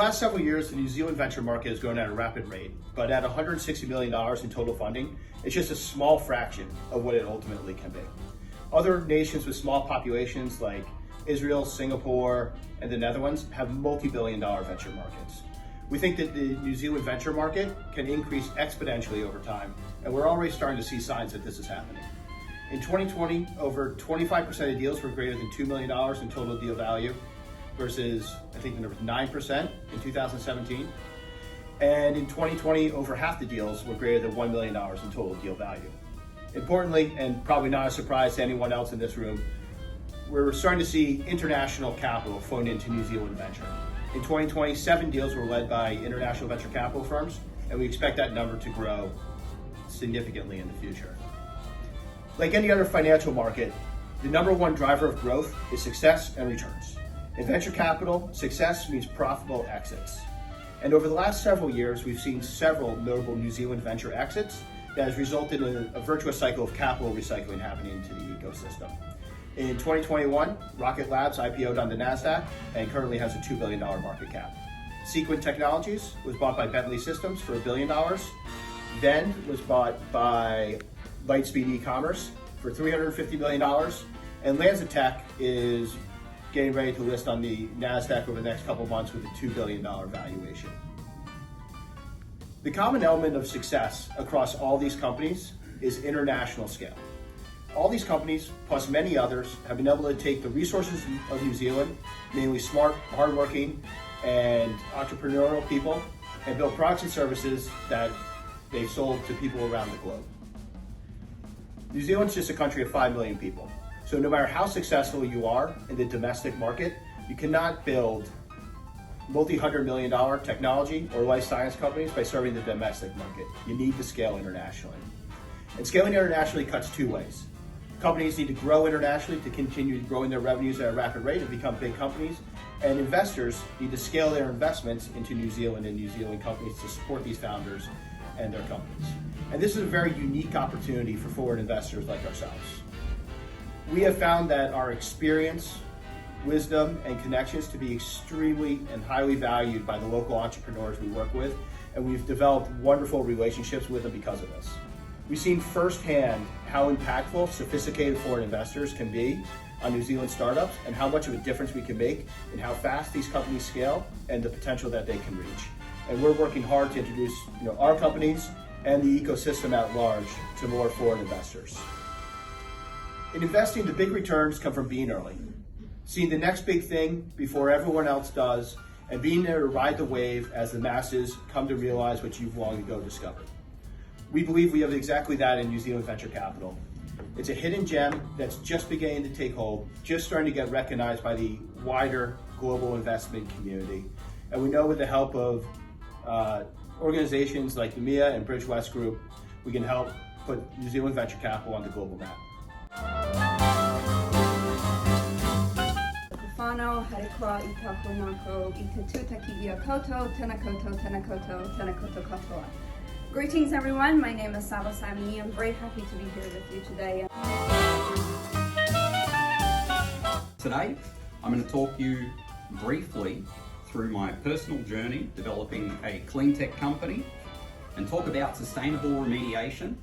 last several years, the New Zealand venture market has grown at a rapid rate, but at $160 million in total funding, it's just a small fraction of what it ultimately can be. Other nations with small populations like Israel, Singapore, and the Netherlands have multi-billion-dollar venture markets. We think that the New Zealand venture market can increase exponentially over time, and we're already starting to see signs that this is happening. In 2020, over 25% of deals were greater than $2 million in total deal value, versus I think the number was 9% in 2017. And in 2020, over half the deals were greater than $1 million in total deal value. Importantly, and probably not a surprise to anyone else in this room, we're starting to see international capital flowing into New Zealand venture. In 2020, 7 deals were led by international venture capital firms, and we expect that number to grow significantly in the future. Like any other financial market, the number one driver of growth is success and returns. In venture capital, success means profitable exits. And over the last several years, we've seen several notable New Zealand venture exits that has resulted in a virtuous cycle of capital recycling happening into the ecosystem. In 2021, Rocket Labs IPO'd on the NASDAQ and currently has a $2 billion market cap. Sequent Technologies was bought by Bentley Systems for $1 billion. Then was bought by Lightspeed e-commerce for $350 million. And LanzaTech is getting ready to list on the NASDAQ over the next couple of months with a $2 billion valuation. The common element of success across all these companies is international scale. All these companies, plus many others, have been able to take the resources of New Zealand, mainly smart, hardworking, and entrepreneurial people, and build products and services that they've sold to people around the globe. New Zealand's just a country of 5 million people. So no matter how successful you are in the domestic market, you cannot build multi-$100 million technology or life science companies by serving the domestic market. You need to scale internationally. And scaling internationally cuts 2 ways. Companies need to grow internationally to continue growing their revenues at a rapid rate and become big companies. And investors need to scale their investments into New Zealand and New Zealand companies to support these founders and their companies. And this is a very unique opportunity for forward investors like ourselves. We have found that our experience, wisdom, and connections to be extremely and highly valued by the local entrepreneurs we work with, and we've developed wonderful relationships with them because of this. We've seen firsthand how impactful sophisticated foreign investors can be on New Zealand startups and how much of a difference we can make in how fast these companies scale and the potential that they can reach. And we're working hard to introduce our companies and the ecosystem at large to more foreign investors. In investing, the big returns come from being early, seeing the next big thing before everyone else does, and being there to ride the wave as the masses come to realize what you've long ago discovered. We believe we have exactly that in New Zealand venture capital. It's a hidden gem that's just beginning to take hold, just starting to get recognized by the wider global investment community. And we know with the help of organizations like the MIA and Bridgewest Group, we can help put New Zealand venture capital on the global map. Kufano, Harikoa, Itakunako, Itatutaki Iakoto, Tenakoto, Tenakoto, Tenakoto Katoa. Greetings everyone, my name is Saba Sami. I'm very happy to be here with you today. Today, I'm going to talk you briefly through my personal journey developing a clean tech company and talk about sustainable remediation.